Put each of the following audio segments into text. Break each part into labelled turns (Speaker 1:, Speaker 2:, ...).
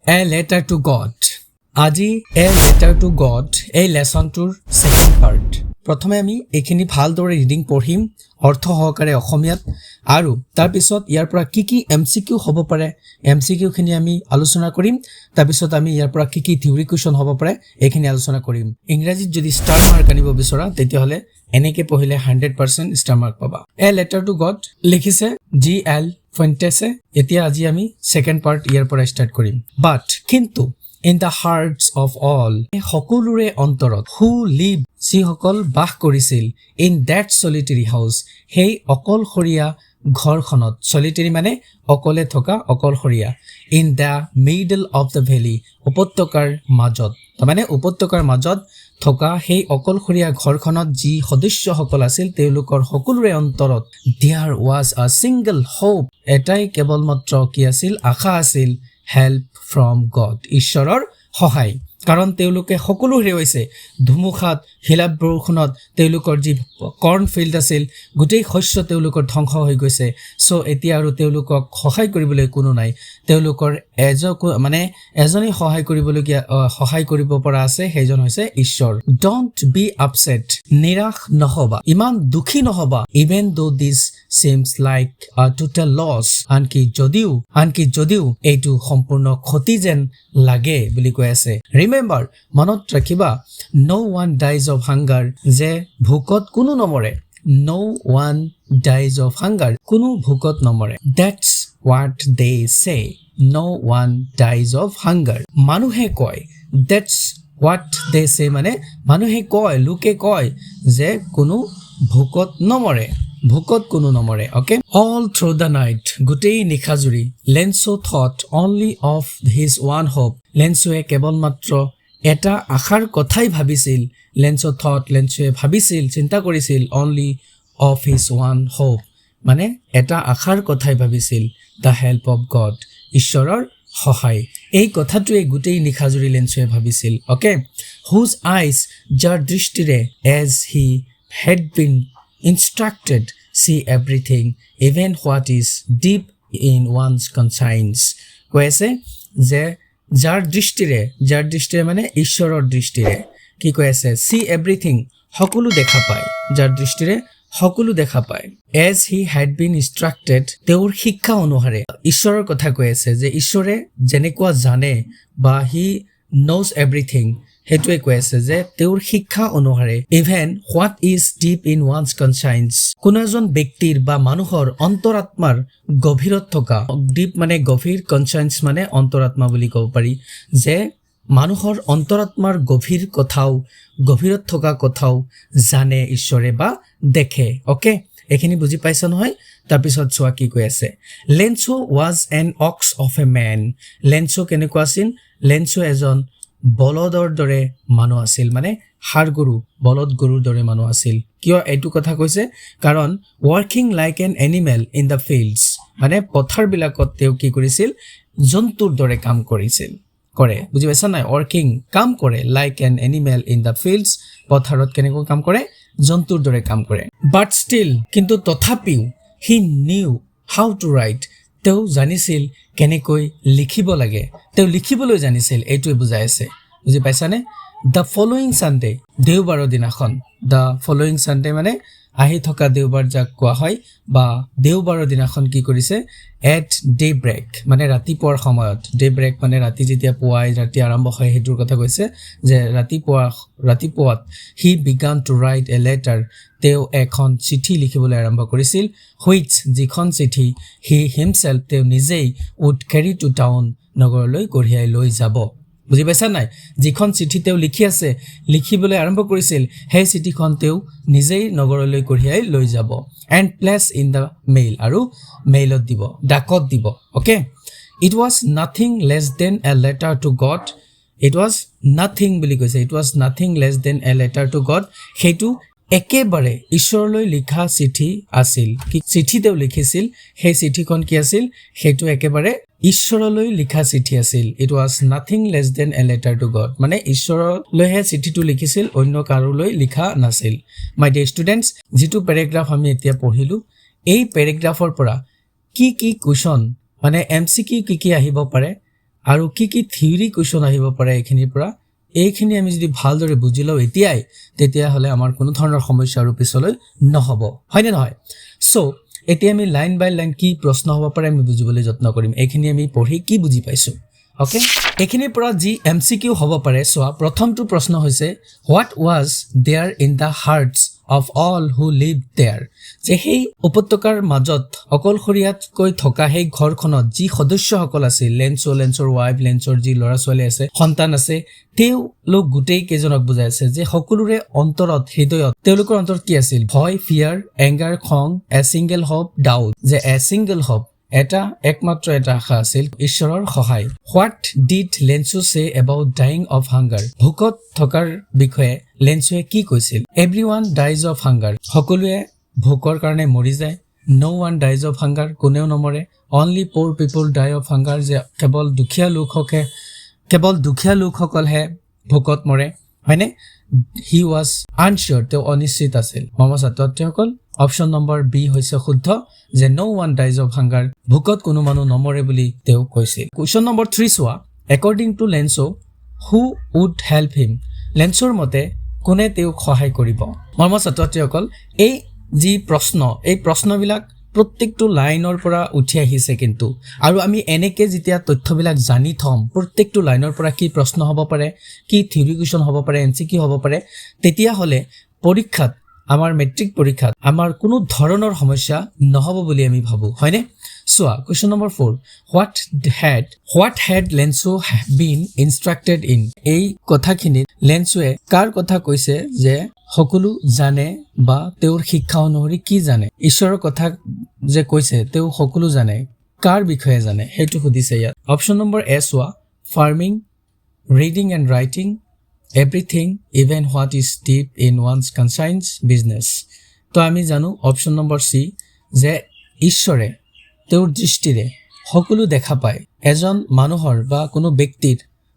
Speaker 1: A letter to God. আজি A letter to God এই লেসনটোৰ second part প্ৰথমে আমি এখিনি ভালদৰে ৰিডিং পঢ়িম অৰ্থ সহকাৰে অসমীয়াত আৰু তাৰ পিছত ইয়াৰ পৰা কি MCQ হ'ব পাৰে MCQ খিনি আমি আলোচনা কৰিম তাৰ পিছত আমি ইয়াৰ পৰা কি থিওৰি কোৱেশ্চন হ'ব পাৰে এখিনি আলোচনা কৰিম ইংৰাজীত যদি ষ্টাৰ মাৰ্ক আনিব বিচৰা তেতিয়া হলে এনেকে পঢ়িলে 100% ষ্টাৰ মাৰ্ক পাবা A letter to God লিখিছে GL Fuentese এতিয়া আজি আমি সেকেন্ড পাৰ্ট ইয়াৰ পৰা ষ্টাৰ্ট কৰিম বাট কিন্তু in the hearts of all সকলোৰে অন্তৰত who live যিসকল বাস কৰিছিল in that solitary house সেই অকলশৰীয়া ঘৰখনত solitary মানে অকলে থকা অকলশৰীয়া in the middle of the valley উপত্যকাৰ মাজত মানে উপত্যকাৰ মাজত থকা সেই অকলশৰীয়া ঘৰখনত যি সদস্যসকল আছিল তেওঁলোকৰ সকলোৰে অন্তৰত there was a single hope এটাই কেৱলমাত্ৰ কি আছিল আশা আছিল help from God ঈশ্বৰৰ সহায় কাৰণ তেওঁলোকে সকলো হেৰুৱাইছে ধুমুহাত হিলাপ বৰষুণত তেওঁলোকৰ যি কৰ্ণ ফিল্ড আছিল গোটেই শস্য তেওঁলোকৰ ধ্বংস হৈ গৈছে সো এতিয়া আৰু তেওঁলোকক সহায় কৰিবলৈ কোনো নাই তেওঁলোকৰ এজনে সহায় কৰিব পৰা আছে সেইজন হৈছে ঈশ্বৰ ডোন্ট বি আপসেট নিৰাশ নহবা ইমান দুখী নহবা even though this seems like a total loss আনকি যদিও এইটো সম্পূৰ্ণ ক্ষতি যেন লাগে বুলি কৈ আছে ৰিমেম্বাৰ মনত ৰাখিবা no one dies of hunger যে ভোকত কোনো নমৰে no one dies of hunger কোনো ভোকত নমৰে that's what they say no one dies of hunger মানুহে কয় that's what they say মানে মানুহে কয় লোকে কয় যে কোনো ভোকত নমৰে okay all through the night গোটেই নিখাজুৰি লেন্সো thought only of his one hope লেন্সোৱে কেৱল মাত্ৰ এটা আশাৰ কথাই ভাবিছিল লেন্সোৱে ভাবিছিল চিন্তা কৰিছিল only of his one hope মানে এটা আশাৰ কথাই ভাবিছিল the help of God ঈশ্বৰৰ সহায় এই কথাটোৱে গোটেই নিখাজুৰি লেন্সোৱে ভাবিছিল okay whose eyes যাৰ দৃষ্টিৰে as he had been instructed see everything even what is deep in one's conscience কৈছে যে যাৰ দৃষ্টিৰে মানে ঈশ্বৰৰ দৃষ্টিৰে কি কৈছে see everything সকলো দেখা পায় যাৰ দৃষ্টিৰে সকলো দেখা পায় as he had been instructed তেওঁৰ শিক্ষা অনুসাৰে ঈশ্বৰৰ কথা কৈছে যে ঈশ্বৰে যেনেকুৱা জানে বা he knows everything হেতুৱে কৈছে যে তেওঁৰ শিক্ষা অনুসাৰে even what is deep in one's conscience কোনো এজন ব্যক্তিৰ বা মানুহৰ অন্তৰাত্মাৰ গভীৰত থকা deep মানে গভীৰ conscience মানে অন্তৰাত্মা বুলি ক'ব পাৰি যে মানুহৰ অন্তৰাত্মাৰ গভীৰত থকা কথাও জানে ঈশ্বৰে বা দেখে ওকে এখিনি বুজি পাইছা নহয় তাৰ পিছত চোৱা কি কৈ আছে লেন্সো was an ox of a man লেন্সো কেনেকুৱা আছিল লেন্সো এজন বলদৰ দৰে মানুহ আছিল মানে বলদ গৰুৰ দৰে মানুহ আছিল কিয় এইটো কথা কৈছে কাৰণ working like an animal in the fields মানে পথাৰ বিলাকত তেওঁ কি কৰিছিল জন্তুৰ দৰে কাম কৰে বুজি পাইছা নাই working কাম কৰে like an animal in the fields পথাৰত কেনেকৈ কাম কৰে জন্তুৰ দৰে কাম কৰে but still কিন্তু তথাপিও he knew how to write তেওঁ জানিছিল কেনেকৈ লিখিব লাগে তেওঁ লিখিবলৈ জানিছিল এইটোৱে বুজাই আছে বুজি পাইছানে the following sunday দেওবাৰৰ দিনাখন the following sunday মানে আহি থকা দেওবাৰ যাক কোৱা হয় বা দেওবাৰৰ দিনাখন কি কৰিছে at daybreak মানে ৰাতিপুৱাৰ সময়ত daybreak মানে ৰাতি যেতিয়া পুৱাই ৰাতি আৰম্ভ হয় হেতুৰ কথা কৈছে যে ৰাতিপুৱাত he began to write a letter তেওঁ এখন চিঠি লিখিবলৈ আৰম্ভ কৰিছিল which যিখন চিঠি he himself তেওঁ নিজেই would carry to town নগৰলৈ কঢ়িয়াই লৈ যাব বুজি পাইছা নাই যিখন চিঠি তেওঁ লিখিবলৈ আৰম্ভ কৰিছিল সেই চিঠিখন তেওঁ নিজেই নগৰলৈ কঢ়িয়াই লৈ যাব and place in the mail আৰু মেইলত দিব ডাকত দিব okay it was nothing less than a letter to God it was nothing বুলি কৈছে it was nothing less than a letter to God হেতু একেবাৰে ঈশ্বৰলৈ লিখা চিঠি আছিল কি চিঠি তেওঁ লিখিছিল সেই চিঠিখন কি আছিল হেতু একেবাৰে ঈশ্বৰলৈ লিখা চিঠি আছিল it was nothing less than a letter to God মানে ঈশ্বৰলৈহে চিঠিটো লিখিছিল অন্য কাৰোলৈ লিখা নাছিল my dear students যেটো প্যাৰাগ্ৰাফ আমি এতিয়া পঢ়িলো এই প্যাৰাগ্ৰাফৰ পৰা কি কোৱেশ্চন মানে MCQ কি আহিব পাৰে আৰু কি থিওৰি কোৱেশ্চন আহিব পাৰে এইখিনিৰ পৰা এইখিনি আমি যদি ভালদৰে বুজি লওঁ এতিয়াই তেতিয়া হলে আমাৰ কোনো ধৰণৰ সমস্যা আৰু পিছলৈ নহব হয় নে নহয় সো এতিয়া আমি লাইন বাই লাইন কি প্ৰশ্ন হ'ব পাৰে আমি বুজিবলৈ যত্ন কৰিম এইখিনি আমি পঢ়ি কি বুজি পাইছো ওকে এইখিনিৰ পৰা যি এমসিকিউ হ'ব পাৰে সোৱা প্ৰথমটো প্ৰশ্ন হৈছে what was there in the hearts of all who lived there যে সেই উপত্যকাৰ মাজত অকলশৰীয়াতকৈ থকা সেই ঘৰখনত যি সদস্যসকল আছিল লেন্সৰ ওয়াইফ লেন্সৰ যি ল'ৰা ছোৱালী আছে সন্তান আছে তেওঁলোক গোটেই কেইজনক বুজাই আছে যে সকলোৰে অন্তৰত হৃদয়ত তেওঁলোকৰ অন্তৰত কি আছিল ভয় ফিয়াৰ এংগাৰ খং এ সিঙ্গেল হোপ ডাউট যে এ সিঙ্গেল হোপ এটা একমাত্ৰ এটা আশা আছিল ঈশ্বৰৰ সহায় হোৱাট ডিড লেন্সো সে এবাউট ডাইং অফ হাংগাৰ ভোকত থকাৰ বিষয়ে লেন্সোৱে কি কৈছিল এভৰিৱান ডাইজ অফ হাংগাৰ সকলোৱে ভোকৰ কাৰণে মৰি যায় no one dies of hunger কোনেও নমৰে only poor people die of hunger যে কেৱল দুখীয়া লোকসকলহে ভোকত মৰে হয়নে হি ৱাজ আনচিয়ৰ তেওঁ অনিশ্চিত আছিল মৰমৰ ছাত্ৰ-ছাত্ৰীসকল অপশ্যন নম্বৰ বি হৈছে শুদ্ধ যে নো ওৱান ডাইজ অফ হাংগাৰ ভোকত কোনো মানুহ নমৰে বুলি তেওঁ কৈছিল কুৱেশ্যন নম্বৰ 3 চোৱা according to Lencho who would help him লেন্সৰ মতে কোনে তেওঁক সহায় কৰিব মৰমৰ ছাত্ৰ-ছাত্ৰীসকল এই যি প্ৰশ্ন এই প্ৰশ্নবিলাক প্ৰত্যেকটো লাইনৰ পৰা উঠি আহিছে কিন্তু আৰু আমি এনেকে যেতিয়া তথ্যবিলাক জানি থম প্ৰত্যেকটো লাইনৰ পৰা কি প্ৰশ্ন হ'ব পাৰে কি থিওৰি কোৱেশ্চন হ'ব পাৰে এমসিকিউ হ'ব পাৰে তেতিয়া হলে পৰীক্ষাত আমাৰ মেট্ৰিক পৰীক্ষাত আমাৰ কোনো ধৰণৰ সমস্যা নহব বুলি আমি ভাবো হয়নে সোৱা question number 4 what had Lencho been instructed in এই কথাখিনি লেন্সোৱে কাৰ কথা কৈছে যে সকলো জানে বা তেওঁৰ শিক্ষা অনুসৰি কি জানে ঈশ্বৰৰ কথা যে কৈছে তেওঁ সকলো জানে কাৰ বিষয়ে জানে হেতু সুধিছে ইয়াত অপশ্যন নম্বৰ এ সোৱা farming reading and writing everything even what is deep in one's concerns business তো আমি জানো অপশ্যন নম্বৰ সি যে ঈশ্বৰে তেওঁৰ দৃষ্টিৰে সকলো দেখা পায় এজন মানুহৰ বা কোনো ব্যক্তিৰ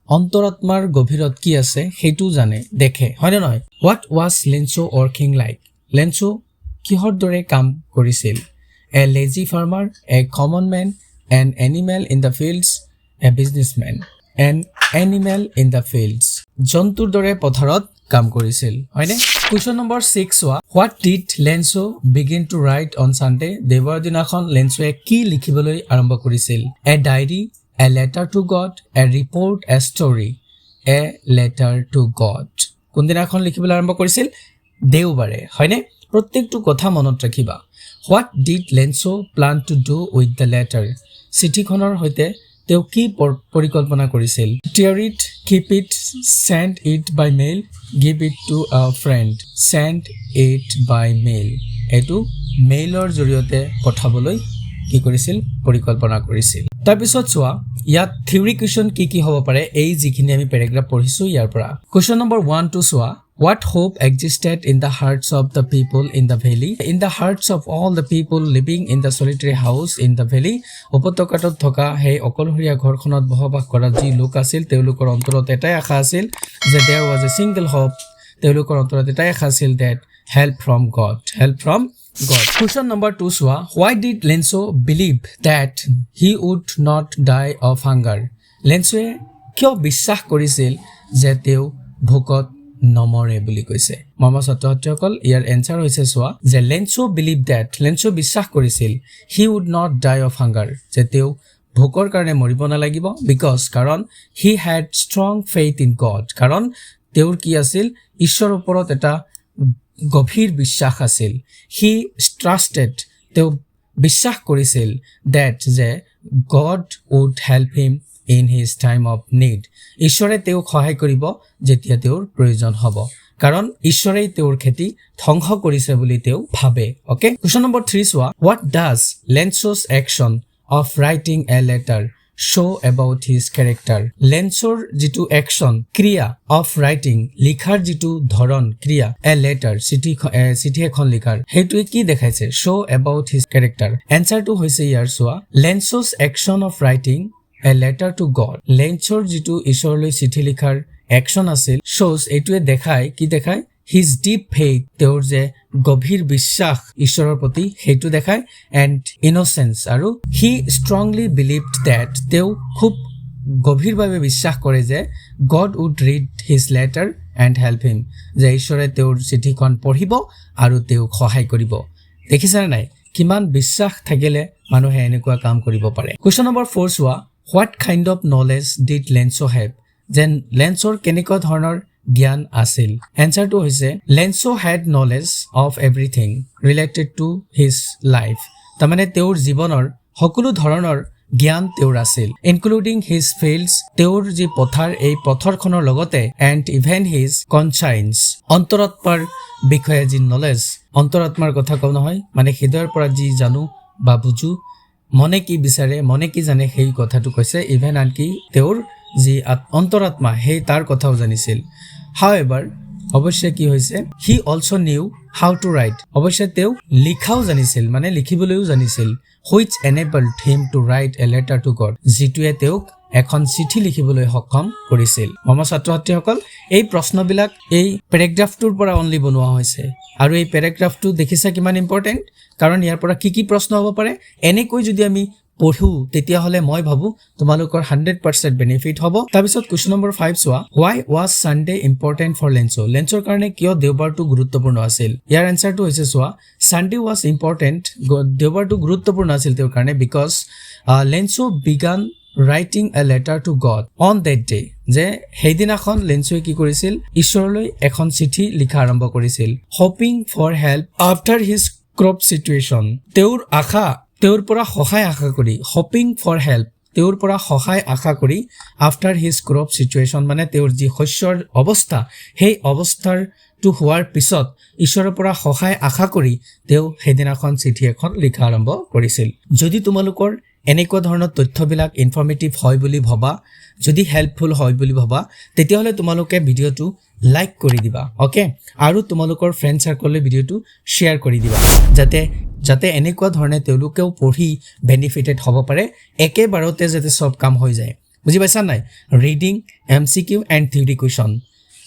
Speaker 1: অন্তৰাত্মাৰ গভীৰত কি আছে হেতু জানে দেখে হয় না নহয় what was Lencho working like Lencho কিহৰ দৰে কাম কৰিছিল a lazy farmer a common man an animal in the fields a businessman an animal in the fields জন্তুৰ দৰে পথাৰত কাম কৰিছিল হয়নে কুৱেশ্যন নম্বৰ 6 চোৱা what did Lencho begin to write on Sunday দেওবাৰ দিনাখন লেন্সোৱে কি লিখিবলৈ আৰম্ভ কৰিছিল a diary a letter to God a report a story a letter to God কোন দিনাখন লিখিবলৈ আৰম্ভ কৰিছিল দেওবাৰে হয়নে প্ৰত্যেকটো কথা মনত ৰাখিবা what did Lencho plan to do with the letter চিঠিখনৰ সৈতে তেওঁ কি পৰিকল্পনা কৰিছিল tear it keep it send it by mail give it to a friend send it by mail এটো মেইলৰ জৰিয়তে পঠাবলৈ কি কৰিছিল পৰিকল্পনা কৰিছিল তাৰপিছত চোৱা ইয়াত থিওৰি কোৱেশ্চন কি হ'ব পাৰে এই যিখিনি আমি পেৰাগ্ৰাফ পঢ়িছো ইয়াৰ পৰা কোৱেশ্চন নম্বৰ 1 টু চোৱা What hope existed in the hearts of the people in the valley? In the hearts of all the people living in the solitary house in the valley, উপত্যকাটোত থকা সেই অকলশৰীয়া ঘৰখনত বসবাস কৰা যি লোক আছিল তেওঁলোকৰ অন্তৰত এটাই আশা আছিল যে there was a single hope তেওঁলোকৰ অন্তৰত এটাই আশা আছিল that help from God. Question number 2 চোৱা Why did Lenso believe that he would not die of hunger? লেন্সোৱে কিয় বিশ্বাস কৰিছিল যে তেওঁ ভোকত নমৰে বুলি কৈছে মৰমৰ ছাত্ৰ-ছাত্ৰীসকল ইয়াৰ এনসাৰ হৈছে চোৱা যে লেন্সো বিলিভ দ্যাট লেন্সো বিশ্বাস কৰিছিল he would not die of hunger যে তেওঁ ভোকৰ কাৰণে মৰিব নালাগিব বিকজ কাৰণ he had strong faith in God কাৰণ তেওঁৰ কি আছিল ঈশ্বৰৰ ওপৰত এটা গভীৰ বিশ্বাস আছিল হি ট্ৰাষ্টেড তেওঁ বিশ্বাস কৰিছিল দ্যাট যে God would help him in his time of need ঈশ্বৰে তেওঁক সহায় কৰিব যেতিয়া তেওঁৰ প্ৰয়োজন হ'ব কাৰণ ঈশ্বৰেই তেওঁৰ খেতি ধ্বংস কৰিছে বুলি তেওঁ ভাবে ওকে কোৱেশ্চন নম্বৰ 3 চোৱা what does Lenso's action of writing a letter show about his character লেন্সৰ যিটো অ্যাকশন ক্ৰিয়া of writing লিখাৰ যিটো ধৰণ ক্ৰিয়া a letter চিঠি এখন লিখাৰ হেতুৱে কি দেখাইছে show about his character এনসাৰটো হৈছে ইয়াৰ চোৱা Lenso's action of writing a letter to God লেন্সৰ যিটো ঈশ্বৰলৈ চিঠি লিখাৰ অ্যাকশন আছিল shows এটোৱে দেখায় কি দেখায় his deep faith তেওঁৰ যে গভীৰ বিশ্বাস ঈশ্বৰৰ প্ৰতি হেতু দেখায় and innocence আৰু he strongly believed that তেওঁ খুব গভীৰভাৱে বিশ্বাস কৰে যে God would read his letter and help him যে ঈশ্বৰে তেওঁৰ চিঠিখন পঢ়িব আৰু তেওঁক সহায় কৰিব দেখিছানে নাই কিমান বিশ্বাস থাকিলে মানুহে এনেকুৱা কাম কৰিব পাৰে কোৱেশ্চন নম্বৰ 4 চোৱা what kind of knowledge did Lencho have যেন লেন্সৰ কেনেকুৱা ধৰণৰ জ্ঞান আছিল এনসাৰটো হৈছে Lencho had knowledge of everything related to his life তাৰমানে তেওঁৰ জীৱনৰ সকলো ধৰণৰ জ্ঞান তেওঁৰ আছিল ইনক্লুডিং হিজ ফিল্ডছ তেওঁৰ যি পথাৰ এই পথাৰখনৰ লগতে এণ্ড ইভেন হিজ কনচাইন্স অন্তৰাত্মাৰ বিষয়ে যি নলেজ অন্তৰাত্মাৰ কথা কওঁ নহয় মানে হৃদয়ৰ পৰা যি জানো বা বুজো মনে কি বিচাৰে মনে কি জানে সেই কথাটো কৈছে ইভেন আনকি তেওঁৰ যি অন্তৰাত্মা সেই তাৰ কথাও জানিছিল হাউএভাৰ অৱশ্যে কি হৈছে he also knew how to write অৱশ্যে তেওঁ লিখাও জানিছিল মানে লিখিবলৈও জানিছিল which enabled him to write a letter to God যিটোৱে তেওঁক এখন চিঠি লিখিবলৈ সক্ষম কৰিছিল মৰমৰ ছাত্ৰ-ছাত্ৰীসকল এই প্ৰশ্নবিলাক এই পেৰাগ্ৰাফটোৰ পৰা অনলি বনোৱা হৈছে আৰু এই পেৰাগ্ৰাফটো দেখিছা কিমান ইম্পৰ্টেন্ট কাৰণ ইয়াৰ পৰা কি প্ৰশ্ন হ'ব পাৰে এনেকৈ যদি আমি পঢ়ো তেতিয়া হলে মই ভাবো তোমালোকৰ 100% বেনিফিট হ'ব তাৰপিছত কোৱেশ্চন নম্বৰ 5 চোৱা why was Sunday important for Lenso লেন্সৰ কাৰণে কিয় দেওবাৰটো গুৰুত্বপূৰ্ণ আছিল ইয়াৰ এনসাৰটো হৈছে চোৱা Sunday was important দেওবাৰটো গুৰুত্বপূৰ্ণ আছিল তেওঁৰ কাৰণে because Lenso began writing a letter to God on that day যে সেইদিনাখন লেন্সোৱে কি কৰিছিল ঈশ্বৰলৈ এখন চিঠি লিখা আৰম্ভ কৰিছিল hoping for help after his crop situation তেওঁৰ পৰা সহায় আশা কৰি hoping for help তেওঁৰ পৰা সহায় আশা কৰি after his crop situation মানে তেওঁৰ যি শস্যৰ অৱস্থা সেই অৱস্থাৰ টু হোৱাৰ পিছত ঈশ্বৰৰ পৰা সহায় আশা কৰি তেওঁ সেইদিনাখন চিঠি এখন লিখা আৰম্ভ কৰিছিল যদি তোমালোকৰ এনেকুৱা ধৰণৰ তথ্যবিলাক ইনফৰ্মেটিভ হয় বুলি ভাবা যদি হেল্পফুল হয় বুলি ভাবা তেতিয়াহলে তোমালোকে ভিডিওটো লাইক কৰি দিবা ওকে আৰু তোমালোকৰ ফ্ৰেণ্ড সাৰ্কললৈ ভিডিওটো শেয়াৰ কৰি দিবা যাতে এনেকুৱা ধৰণে তেওঁলোকেও পঢ়ি বেনিফিটেড হ'ব পাৰে একেবাৰতে যাতে সব কাম হৈ যায় বুজি পাইছা নাই reading MCQ and theory question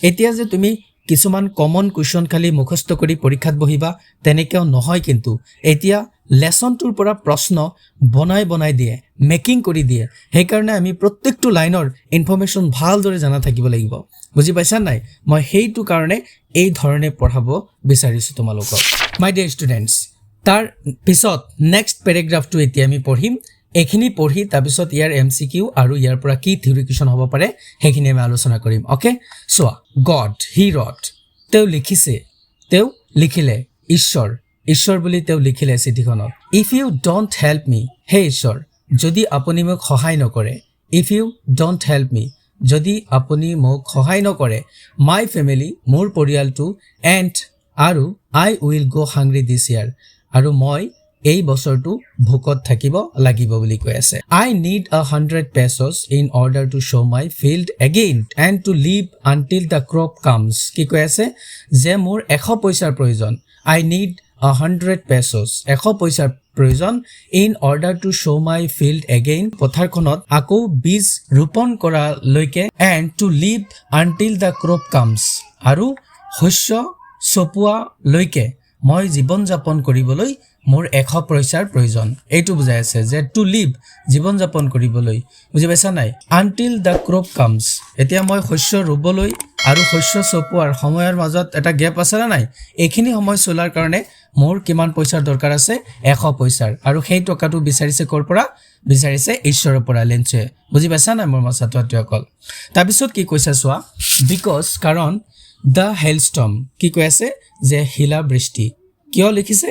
Speaker 1: এতিয়া যে তুমি কিছুমান কমন কুৱেশ্যন খালি মুখস্থ কৰি পৰীক্ষাত বহিবা তেনেকেও নহয় কিন্তু এতিয়া লেসনটোৰ পৰা প্ৰশ্ন বনাই দিয়ে মেকিং কৰি দিয়ে সেই কাৰণে আমি প্ৰত্যেকটো লাইনৰ ইনফৰমেশন ভালদৰে জানা থাকিব লাগিব বুজি পাইছা নাই মই হেইটো কাৰণে এই ধৰণে পঢ়াব বিচাৰিছো তোমালোকক মাই ডিয়াৰ ষ্টুডেন্টস তাৰ পিছত নেক্সট পেৰাগ্ৰাফটো এতিয়া আমি পঢ়িম এখিনি পঢ়ি তাৰপিছত ইয়াৰ MCQ আৰু ইয়াৰ পৰা কি থিওৰি কুৱেশ্যন হ'ব পাৰে হেখিনি আমি আলোচনা কৰিম ওকে সো গড হি ৰট তেওঁ লিখিছে তেওঁ লিখিলে ঈশ্বৰ বুলি তেওঁ লিখিলে চিঠিখনত ইফ ইউ ডোন্ট হেল্প মি হে ঈশ্বৰ যদি আপুনি মোক সহায় নকৰে ইফ ইউ ডোন্ট হেল্প মি যদি আপুনি মোক সহায় নকৰে মাই ফেমিলি মোৰ পৰিয়ালটো এণ্ড আৰু আই উইল গো হাংৰি দিছ ইয়াৰ আৰু মই এই বছৰটো ভুকত থাকিব লাগিব বুলি কৈ আছে I need 100 pesos in order to show my field again and to live until the crop comes কি কৈ আছে যে মোৰ 100 পইচাৰ প্ৰয়োজন I need 100 pesos 100 পইচাৰ প্ৰয়োজন in order to show my field again পথাৰখনত আকৌ বীজ ৰোপণ কৰা লৈকে and to live until the crop comes আৰু শস্য চপোৱা লৈকে মই জীৱন যাপন কৰিবলৈ মোৰ 100 পইচাৰ প্ৰয়োজন এইটো বুজাই আছে যে টু লিভ জীৱন যাপন কৰিবলৈ বুজি পাইছা নাই আনটিল দা ক্ৰপ কামস এতিয়া মই শস্য ৰুবলৈ আৰু শস্য চপোৱাৰ সময়ৰ মাজত এটা গ্যাপ আছে না নাই এইখিনি সময় চলাৰ কাৰণে মোৰ কিমান পইচাৰ দৰকাৰ আছে 100 পইচাৰ আৰু সেই টকাটো বিচাৰিছে কৰ পৰা বিচাৰিছে ঈশ্বৰৰ পৰা লেন্সে বুজি পাইছা না মোৰ ছাত্ৰসকল তাৰ পিছত কি কৈছে চোৱা বিকজ কাৰণ দা হেলস্টৰ্ম কি কৈ আছে যে হিলা বৃষ্টি কিয় লিখিছে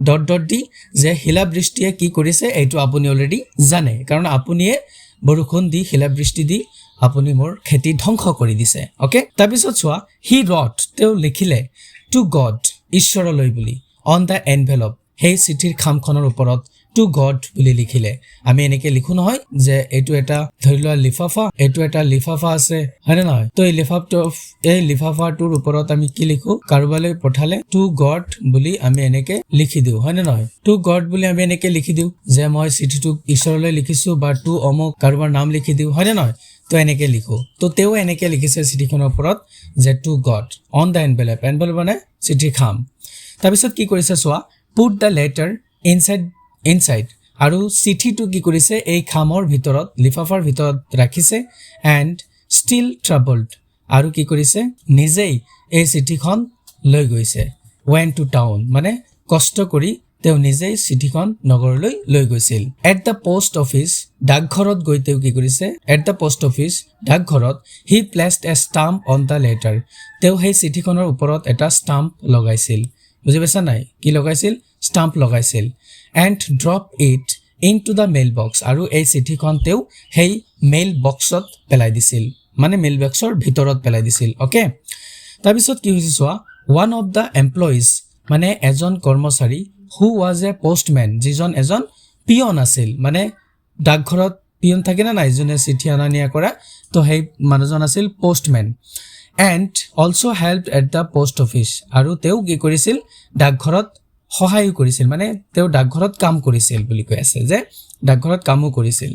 Speaker 1: ডট ডি যে হিলা বৃষ্টিয়ে কি কৰিছে এইটো আপুনি অলৰেডি জানে কাৰণ আপুনিয়ে বৰষুণ দি হিলা বৃষ্টি দি আপুনি মোৰ খেতি ধ্বংস কৰি দিছে ওকে তাৰ পিছত চোৱা হি ৰট তেওঁ লিখিলে টু গড ঈশ্বৰলৈ বুলি অন দা এনভেলপ সেই চিঠিৰ খামখনৰ ওপৰত টু গড বুলি লিখিলে আমি এনেকে লিখো নহয় যে এইটো এটা ধৰিলোৱা লিফাফা এইটো এটা লিফাফা আছে হয়নে নহয় তো এই লিফাফাটোৰ ওপৰত আমি কি লিখো কাৰোবালৈ পঠালে টু গড বুলি আমি এনেকে লিখি দিও হয়নে নহয় টু গড বুলি আমি এনেকে লিখি দিও যে মই চিঠিটো ঈশ্বৰলৈ লিখিছো বা টু অমুক কাৰোবাৰ নাম লিখি দিও হয়নে নহয় তো এনেকে লিখো তো তেও এনেকে লিখিছে চিঠিখনৰ ওপৰত যে two god on the envelope মানে চিঠি খাম তাৰ পিছত কি কৰিছে চোৱা পুট দা লেটাৰ ইনসাইড আৰু চিঠিটো কি কৰিছে এই খামৰ ভিতৰত লিফাফাৰ ভিতৰত ৰাখিছে এণ্ড ষ্টিল ট্ৰাবলড আৰু কি কৰিছে নিজেই এই চিঠিখন লৈ গৈছে went to town মানে কষ্ট কৰি তেওঁ নিজেই চিঠিখন নগৰলৈ লৈ গৈছিল এট দ্য পোষ্ট অফিচ ডাকঘৰত গৈ তেওঁ কি কৰিছে এট দ্য পোষ্ট অফিচ ডাকঘৰত he placed a stamp on the letter তেওঁ সেই চিঠিখনৰ ওপৰত এটা ষ্টাম্প লগাইছিল বুজি পাইছা নাই কি লগাইছিল ষ্টাম্প লগাইছিল and drop it into the mail box আৰু এই চিঠিখন তেওঁ সেই মেইল বক্সত পেলাই দিছিল মানে মেইল বক্সৰ ভিতৰত পেলাই দিছিল ওকে তাৰপিছত কি হৈছে চোৱা one of the employees মানে এজন কৰ্মচাৰী who was a postman যিজন এজন পিয়ন আছিল মানে ডাকঘৰত পিয়ন থাকে না নাই জনে চিঠি আনা নিয়া কৰা তো সেই মানুহজন আছিল postman and also helped at the post office আৰু তেওঁ কি কৰিছিল ডাকঘৰত সহায় কৰিছিল মানে তেওঁ ডাকঘৰত কাম কৰিছিল বুলি কৈ আছে যে ডাকঘৰত কামো কৰিছিল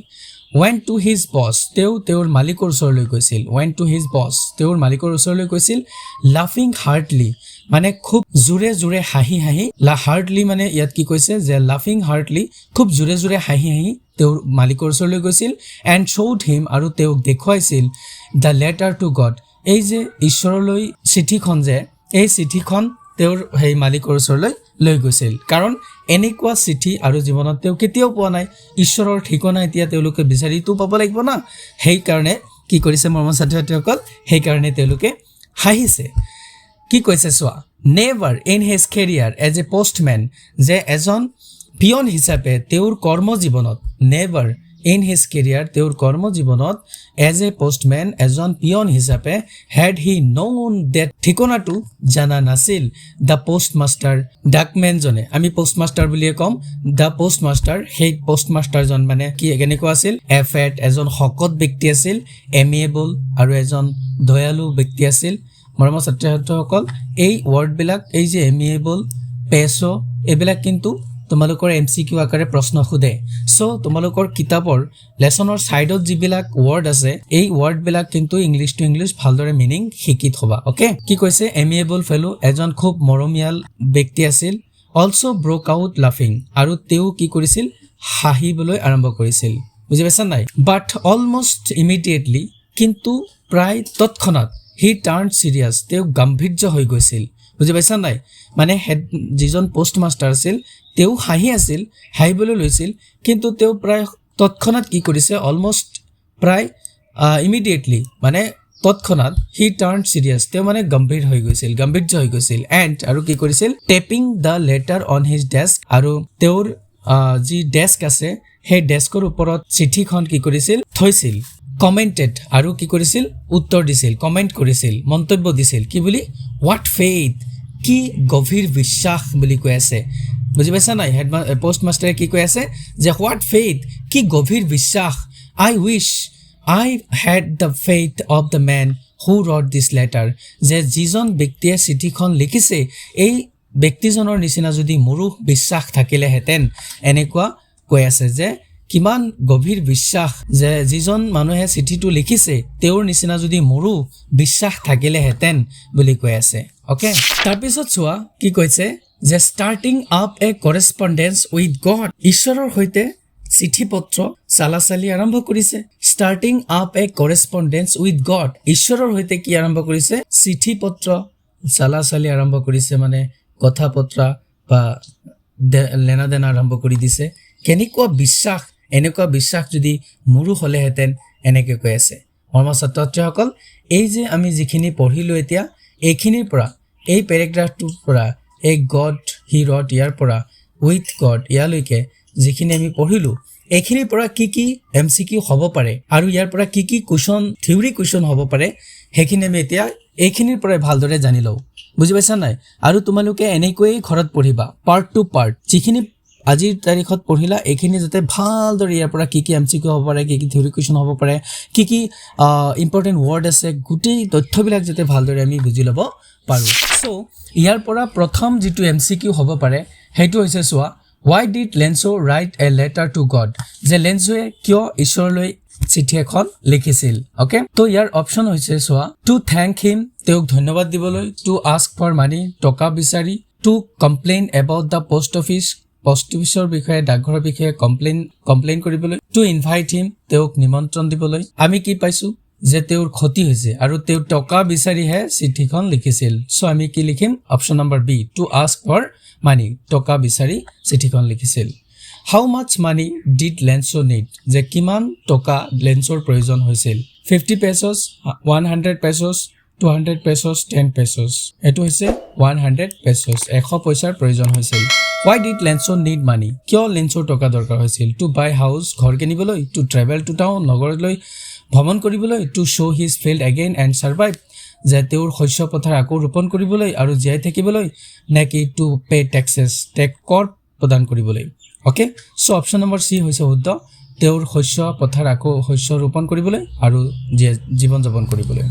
Speaker 1: went to his boss তেওঁৰ মালিকৰ ওচৰলৈ গৈছিল went to his boss তেওঁৰ মালিকৰ ওচৰলৈ গৈছিল laughing heartily মানে খুব জোৰে জোৰে হাঁহি হাঁহি হাৰ্টলি মানে ইয়াত কি কৈছে যে laughing heartily খুব জোৰে জোৰে হাঁহি হাঁহি তেওঁৰ মালিকৰ ওচৰলৈ গৈছিল and showed him আৰু তেওঁক দেখুৱাইছিল the letter to God এই যে ঈশ্বৰলৈ চিঠিখন যে এই চিঠিখন তেওঁৰ সেই মালিকৰ ওচৰলৈ লৈ গৈছিল কাৰণ এনেকুৱা চিঠি আৰু জীৱনত তেওঁ কেতিয়াও পোৱা নাই ঈশ্বৰৰ ঠিকনা এতিয়া তেওঁলোকে বিচাৰিটো পাব লাগিব না সেই কাৰণে কি কৰিছে মৰমৰ ছাত্ৰ-ছাত্ৰীসকল সেই কাৰণে তেওঁলোকে হাঁহিছে কি কৈছে চোৱা never in his career as a postman যে এজন পিয়ন হিচাপে তেওঁৰ কৰ্মজীৱনত নেভাৰ ইন হিজ কেৰিয়াৰ তেওঁৰ কৰ্মজীৱনত এজ এ পোষ্টমেন এজন পিয়ন হিচাপে হেড হি ন'ন ডেট ঠিকনাটো জানা নাছিল দ্য পোষ্টমাষ্টাৰ ডাকমেনজনে আমি পোষ্টমাষ্টাৰ বুলিয়ে ক'ম দ্য পোষ্টমাষ্টাৰ সেই পোষ্টমাষ্টাৰজন মানে কি কেনেকুৱা আছিল এফেট এজন শকত ব্যক্তি আছিল এমিয়েবল আৰু এজন দয়ালু ব্যক্তি আছিল মৰমৰ ছাত্ৰ-ছাত্ৰীসকল এই ৱৰ্ডবিলাক এই যে এমিয়েবল পেছো এইবিলাক কিন্তু তোমালোকৰ MCQ আকাৰে প্ৰশ্ন খুদে সো তোমালোকৰ কিতাপৰ লেসনৰ সাইডত যিবিলাক ৱৰ্ড আছে এই ৱৰ্ডবিলাক কিন্তু ইংলিশ টু ইংলিশ ভালদৰে মিনিং শিকি থবা ওকে কি কৈছে এমিয়েবল ফেলো এজন খুব মৰমিয়াল ব্যক্তি আছিল অলসো ব্ৰোক আউট লাফিং আৰু তেওঁ কি কৰিছিল হাঁহিবলৈ আৰম্ভ কৰিছিল বুজি পাইছা নাই বাট অলমোষ্ট ইমিডিয়েটলি কিন্তু প্ৰায় তৎক্ষণাত হি টাৰ্ন সিৰিয়াস তেওঁ গম্ভীৰ্য হৈ গৈছিল বুজি পাইছা নাই মানে যিজন পোষ্টমাষ্টাৰ আছিল তেওঁ হাঁহি আছিল হাঁহিবলৈ লৈছিল কিন্তু তেওঁ প্ৰায় তৎক্ষণাত কি কৰিছে অলমোষ্ট প্ৰায় ইমিডিয়েটলি মানে তৎক্ষণাত হি টাৰ্ন সিৰিয়াস তেওঁ মানে গম্ভীৰ্য হৈ গৈছিল এণ্ড আৰু কি কৰিছিল tapping the letter on his desk আৰু তেওঁৰ যি ডেস্ক আছে সেই ডেস্কৰ ওপৰত চিঠিখন কি কৰিছিল থৈছিল কমেন্টেড আৰু কি কৰিছিল উত্তৰ দিছিল কমেন্ট কৰিছিল মন্তব্য দিছিল কি বুলি হোৱাট ফেইথ কি গভীৰ বিশ্বাস বুলি কৈ আছে বুজি পাইছা নাই পোষ্টমাষ্টাৰে কি কৈ আছে যে হোৱাট ফেইথ কি গভীৰ বিশ্বাস I wish I had the faith of the man who wrote this letter যে যিজন ব্যক্তিয়ে চিঠিখন লিখিছে এই ব্যক্তিজনৰ নিচিনা যদি মোৰো বিশ্বাস থাকিলেহেঁতেন এনেকুৱা কৈ আছে যে কিমান গভীৰ বিশ্বাস যে যিজন মানুহে চিঠিটো লিখিছে তেওঁৰ নিচিনা যদি মোৰো বিশ্বাস থাকিলেহেঁতেন বুলি কৈ আছে ওকে তাৰপিছত চোৱা কি কৈছে যে starting up a correspondence with God ঈশ্বৰৰ সৈতে চিঠি পত্ৰ চালাচালি আৰম্ভ কৰিছে starting up a correspondence with God ঈশ্বৰৰ সৈতে কি আৰম্ভ কৰিছে চিঠি পত্ৰ চালাচালি আৰম্ভ কৰিছে মানে কথা পত্ৰা বা লেনা দেনা আৰম্ভ কৰি দিছে কেনেকুৱা বিশ্বাস এনেকুৱা বিশ্বাস যদি মোৰো হলেহেঁতেন এনেকৈ কৈ আছে মৰমৰ ছাত্ৰ-ছাত্ৰীসকল এই যে আমি যিখিনি পঢ়িলো এতিয়া এইখিনিৰ পৰা এই পেৰাগ্ৰাফটোৰ পৰা এই গড হি ৰট ইয়াৰ পৰা উইথ গড ইয়ালৈকে যিখিনি আমি পঢ়িলো এইখিনিৰ পৰা কি কি MCQ হ'ব পাৰে আৰু ইয়াৰ পৰা কি কি কুৱেশ্যন থিওৰি কুৱেশ্যন হ'ব পাৰে সেইখিনি আমি এতিয়া এইখিনিৰ পৰা ভালদৰে জানি লওঁ বুজি পাইছা নাই আৰু তোমালোকে এনেকৈয়ে ঘৰত পঢ়িবা পাৰ্ট টু পাৰ্ট যিখিনি আজিৰ তাৰিখত পঢ়িলা এইখিনি যাতে ভালদৰে ইয়াৰ পৰা কি কি MCQ হ'ব পাৰে কি কি থিওৰি কুৱেশ্যন হ'ব পাৰে কি কি ইম্পৰ্টেণ্ট ৱৰ্ড আছে গোটেই তথ্যবিলাক যাতে ভালদৰে আমি বুজি ল'ব পাৰোঁ সো ইয়াৰ পৰা প্ৰথম যিটো MCQ হ'ব পাৰে সেইটো হৈছে চোৱা why did Lenzo write a letter to God যে লেনজোৱে কিয় ঈশ্বৰলৈ চিঠি এখন লিখিছিল ওকে তো ইয়াৰ অপচন হৈছে চোৱা টু থ্যাংক হিম তেওঁক ধন্যবাদ দিবলৈ টু আস্ক ফৰ মানি টকা বিচাৰি to complain about the post office post অফিচৰ বিষয়ে ডাকঘৰৰ বিষয়ে কমপ্লেইন কৰিবলৈ টু ইনভাইট হিম তেওঁক নিমন্ত্ৰণ দিবলৈ আমি কি পাইছো যে তেওঁৰ ক্ষতি হৈছে আৰু তেওঁ টকা বিচাৰিহে চিঠিখন লিখিছিল সো আমি কি লিখিম option number B to ask for money টকা বিচাৰি চিঠিখন লিখিছিল হাউ মাচ মানি ডিড লেন্সো নিড যে কিমান টকা লেন্সৰ প্ৰয়োজন হৈছিল 50 pesos 100 pesos 200 pesos 10 pesos এটো হৈছে 100 pesos 100 পইচাৰ প্ৰয়োজন হৈছিল why did lenso need money কিয় লেন্সৰ টকা দৰকাৰ হৈছিল to buy house ঘৰ কিনিবলৈ to travel to town নগৰলৈ ভ্ৰমণ কৰিবলৈ to show his field again and survive যে তেওঁৰ শস্য পথাৰ আকৌ ৰোপণ কৰিবলৈ আৰু জীয়াই থাকিবলৈ নেকি to pay taxes কৰ প্ৰদান কৰিবলৈ ওকে সো অপচন নম্বৰ সি হৈছে শুদ্ধ তেওঁৰ শস্য পথাৰ আকৌ শস্য ৰোপণ কৰিবলৈ আৰু জীৱন যাপন কৰিবলৈ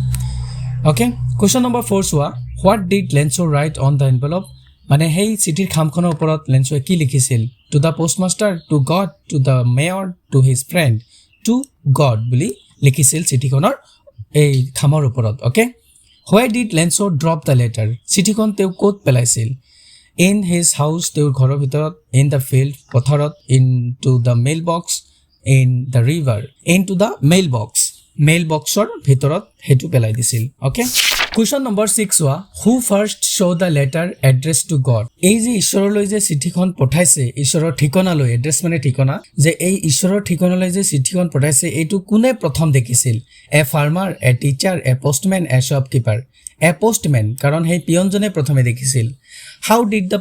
Speaker 1: okay question number 4 সোৱা what did lenso write on the envelope মানে হেই চিঠিৰ খামখনৰ ওপৰত লেন্সোৱে কি লিখিছিল to the postmaster to god to the mayor to his friend to god বুলি লিখিছিল চিঠিখনৰ এই খামৰ ওপৰত okay where did lenso drop the letter চিঠিখন তেওঁ ক'ত পেলাইছিল in his house তেওঁৰ ঘৰৰ ভিতৰত in the field পথাৰত into the mailbox in the river into the mailboxৰ ভিতৰত হেতু পেলাই দিছিল ওকে কোৱেশ্চন নম্বৰ 6 হোৱা who first show the letter address to god এই যে ঈশ্বৰলৈ যে চিঠিখন পঠাইছে ঈশ্বৰৰ ঠিকনালৈ এড্ৰেছ মানে ঠিকনা যে এই ঈশ্বৰৰ ঠিকনালৈ যে চিঠিখন পঠাইছে এইটো কোনে প্ৰথম দেখিছিল a farmer a teacher a postman a shopkeeper a postman কাৰণ সেই পিয়নজনে প্ৰথমে দেখিছিল how did the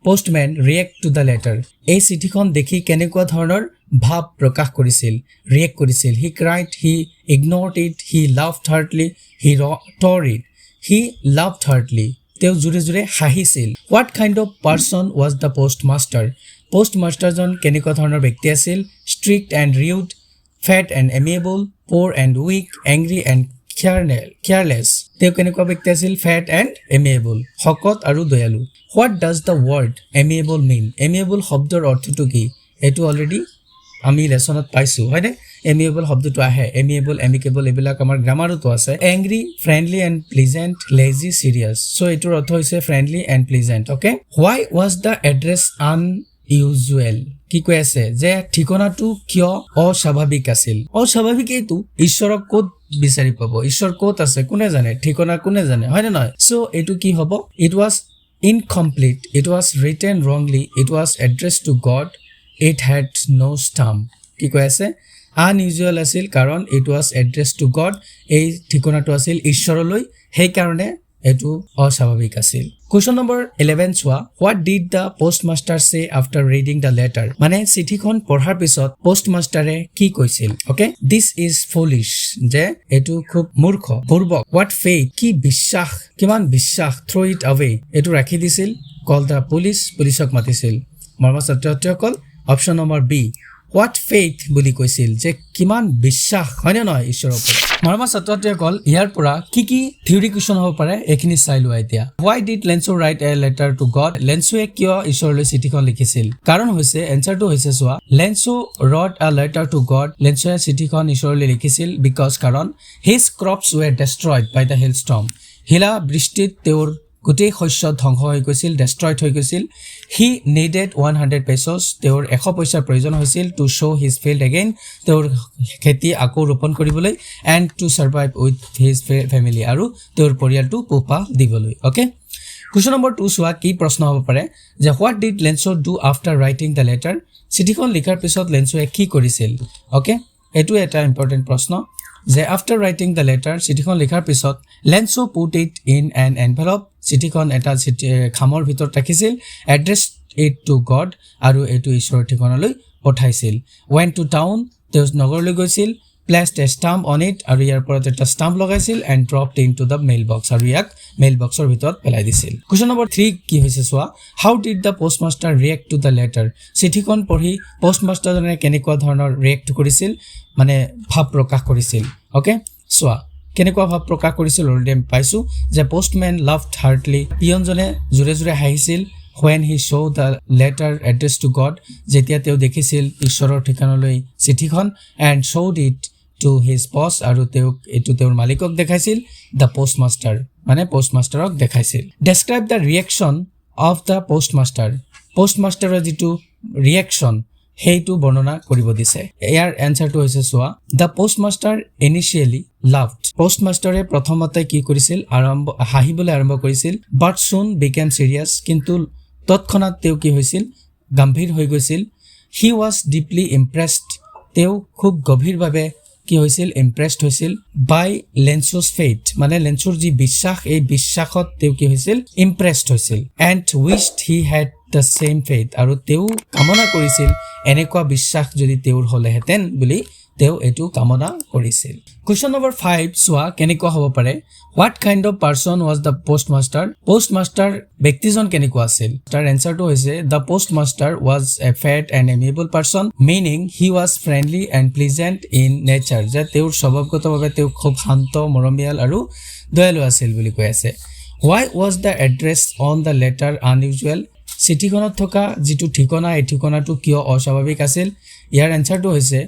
Speaker 1: postman react to the letter এই চিঠিখন দেখি কেনেকুৱা ধৰণৰ ভাব প্ৰকাশ কৰিছিল ৰিয়েক্ট কৰিছিল he cried he ignored it he laughed heartily he tore it he laughed heartily তেওঁ জুৰে জুৰে হাঁহিছিল what kind of person was the postmaster জন কেনেকুৱা ধৰণৰ ব্যক্তি আছিল strict and rude fat and amiable poor and weak angry and careless তেওঁ কেনেকুৱা ব্যক্তি আছিল fat and amiable শকত আৰু দয়ালু what does the word amiable mean amiable শব্দৰ অৰ্থটো কি এটো অলৰেডি আমি লেসনত পাইছো হয়নে amiable শব্দটো আহে amiable amicable এবিলাক আমাৰ গ্ৰামাৰতো আছে angry friendly and pleasant lazy serious so এটোৰ অৰ্থ হৈছে friendly and pleasant okay why was the address unusual কি কৈ আছে যে ঠিকনাটো কিয় অস্বাভাৱিক আছিল অস্বাভাৱিক এইটো ঈশ্বৰক ক'ত বিচাৰি পাব ঈশ্বৰ ক'ত আছে কোনে জানে ঠিকনা কোনে জানে হয়নে নহয় so এটো কি হ'ব it was incomplete it was written wrongly it was addressed to god it had no stamp কি কৈ আছে unusual আছিল কাৰণ it was addressed to god এই ঠিকনাটো আছিল ঈশ্বৰলৈ সেই কাৰণে এটো অস্বাভাৱিক আছিল question number 11 সোৱা what did the postmaster say after reading the letter মানে চিঠিখন পঢ়াৰ পিছত পোষ্টমাষ্টাৰে কি কৈছিল ওকে this is foolish যে এটো খুব মূৰ্খ পূৰ্বক what faith কি বিশ্বাস কিমান বিশ্বাস throw it away এটো ৰাখি দিছিল call the police পুলিচক মাতিছিল মৰমৰ ছাত্ৰসকল option number B what faith বুলি কৈছিল যে কিমান বিশ্বাস হয়নে নহয় ঈশ্বৰৰ ওপৰত মৰমৰ ছাত্ৰসকল ইয়াৰ পৰা কি থিওৰি কোৱেশ্চন হ'ব পাৰে এখিনি চাই লোৱা এতিয়া why did lenso write a letter to god লেন্সোৱে কিয় ঈশ্বৰলৈ চিঠিখন লিখিছিল কাৰণ হৈছে এনসাৰটো হৈছে সোৱা lenso wrote a letter to god লেন্সোৱে চিঠিখন ঈশ্বৰলৈ লিখিছিল because কাৰণ his crops were destroyed by the hailstorm হিলা বৃষ্টিত তেওঁৰ গোটেই শস্য ধ্বংস হৈ গৈছিল ডেষ্ট্ৰয়ড হৈ গৈছিল he needed 100 pesos তেওঁৰ 100 পইচাৰ প্ৰয়োজন হৈছিল to show his field again তেওঁৰ খেতি আকৌ ৰোপণ কৰিবলৈ and to survive with his family আৰু তেওঁৰ পৰিয়ালটো পোহপাল দিবলৈ ওকে কোৱেশ্চন নম্বৰ 2 সোৱা কি প্ৰশ্ন হ'ব পাৰে যে what did lenso do after writing the letter চিঠিখন লিখাৰ পিছত লেন্সোৱে কি কৰিছিল ওকে এটো এটা ইম্পৰ্টেন্ট প্ৰশ্ন যে after writing the letter চিঠিখন লিখাৰ পিছত lenso put it in an envelope চিঠিখন এটা খামৰ ভিতৰত ৰাখিছিল address it to god আৰু এটো ঈশ্বৰৰ ঠিকনালৈ পঠাইছিল went to town তেওঁ নগৰলৈ গৈছিল placed a stamp on it আৰু ইয়াৰ ওপৰত এটা ষ্টাম্প লগাইছিল and dropped into the mailbox আৰু ইয়াক মেইলবক্সৰ ভিতৰত পেলাই দিছিল কোৱেশ্চন নম্বৰ 3 কি হৈছে সোৱা how did the postmaster react to the letter চিঠিখন পঢ়ি পোষ্টমাষ্টাৰজনে কেনেকুৱা ধৰণৰ ৰিয়েক্ট কৰিছিল মানে ভাব প্ৰকাশ কৰিছিল ওকে সোৱা কেনেকুৱা ভাব প্ৰকাশ কৰিছিল অলৰেডি আমি পাইছো যে postman laughed heartily পিয়নজনে জুৰে জুৰে হাঁহিছিল when he saw the letter addressed to god যেতিয়া তেওঁ দেখিছিল ঈশ্বৰৰ ঠিকনালৈ চিঠিখন and showed it to his boss আৰু তেওঁ এটো তেওঁৰ মালিকক দেখাইছিল the postmaster মানে পোষ্টমাষ্টাৰক দেখাইছিল describe the reaction of the postmaster পোষ্টমাষ্টাৰৰ যিটো ৰিয়েকশ্যন সেইটো বৰ্ণনা কৰিব দিছে ইয়াৰ এনসাৰটো হৈছে চোৱা দ্য পোষ্টমাষ্টাৰ ইনিশিয়েলি লাভড পোষ্টমাষ্টাৰে প্ৰথমতে কি কৰিছিল হাঁহিবলৈ আৰম্ভ কৰিছিল বাট সুন বিকেম সিৰিয়াছ কিন্তু তৎক্ষণাৎ তেওঁ কি হৈছিল গম্ভীৰ হৈ গৈছিল হি ৱাজ ডিপলি ইমপ্ৰেছড তেওঁ খুব গভীৰভাৱে কি হৈছিল ইমপ্ৰেছড হৈছিল বাই লেন্সোছ ফেইথ মানে লেন্সোৰ যি বিশ্বাস এই বিশ্বাসত তেওঁ কি হৈছিল ইমপ্ৰেছড হৈছিল and wished he had the same faith আৰু তেওঁ কামনা কৰিছিল এনেকুৱা বিশ্বাস যদি তেওঁৰ হলেহেঁতেন বুলি তেওঁ এটো কামনা কৰিছিল কোৱেশ্চন নম্বৰ 5 সোৱা কেনেকুৱা হ'ব পাৰে what kind of person was the postmaster ব্যক্তিজন কেনেকুৱা আছিল তাৰ এনসাৰটো হৈছে the postmaster was a fat and amiable person meaning he was friendly and pleasant in nature যে তেওঁৰ স্বভাৱগতভাৱে তেওঁ খুব শান্ত মৰমীয়াল আৰু দয়ালু আছিল বুলি কৈ আছে why was the address on the letter unusual চিঠিখনত থকা যিটো ঠিকনা এই ঠিকনাটো কিয় অস্বাভাৱিক আছিল ইয়াৰ এনসাৰটো হৈছে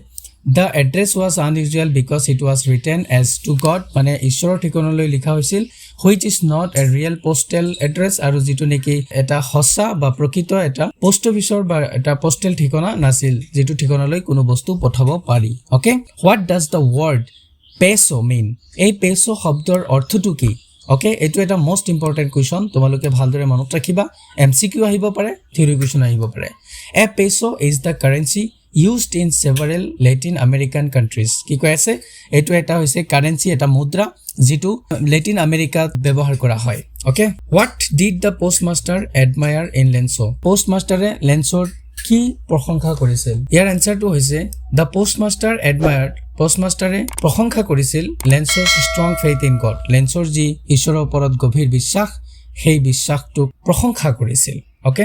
Speaker 1: The address was unusual because it was written as to God মানে ঈশ্বৰৰ ঠিকনালৈ লিখা হৈছিল which is not a real postal address আৰু যিটো নেকি এটা হসা বা প্ৰকৃত এটা পোষ্ট অফিচৰ বা এটা পোষ্টেল ঠিকনা নাছিল যিটো ঠিকনালৈ কোনো বস্তু পঠাব পাৰি okay what does the word peso mean এই peso শব্দৰ অৰ্থটো কি ওকে এটো এটা মোস্ট ইম্পৰ্টেন্ট কোৱেশ্চন তোমালোকে ভালদৰে মনত ৰাখিবা MCQ আহিব পাৰে থিওৰি কোৱেশ্চন আহিব পাৰে a peso is the currency used in several Latin American countries কি কৈ আছে এটো এটা হৈছে কারেন্সি এটা মুদ্ৰা যেটো লেটিন আমেৰিকাত ব্যৱহাৰ কৰা হয় okay what did the postmaster admire in Lenso postmasterে লেন্সৰ কি প্ৰশংসা কৰিছিল ইয়াৰ এনসাৰটো হৈছে the postmaster admired postmasterে প্ৰশংসা কৰিছিল লেন্সৰ strong faith in God লেন্সৰ যি ঈশ্বৰৰ ওপৰত গভীৰ বিশ্বাস সেই বিশ্বাসটো প্ৰশংসা কৰিছিল ওকে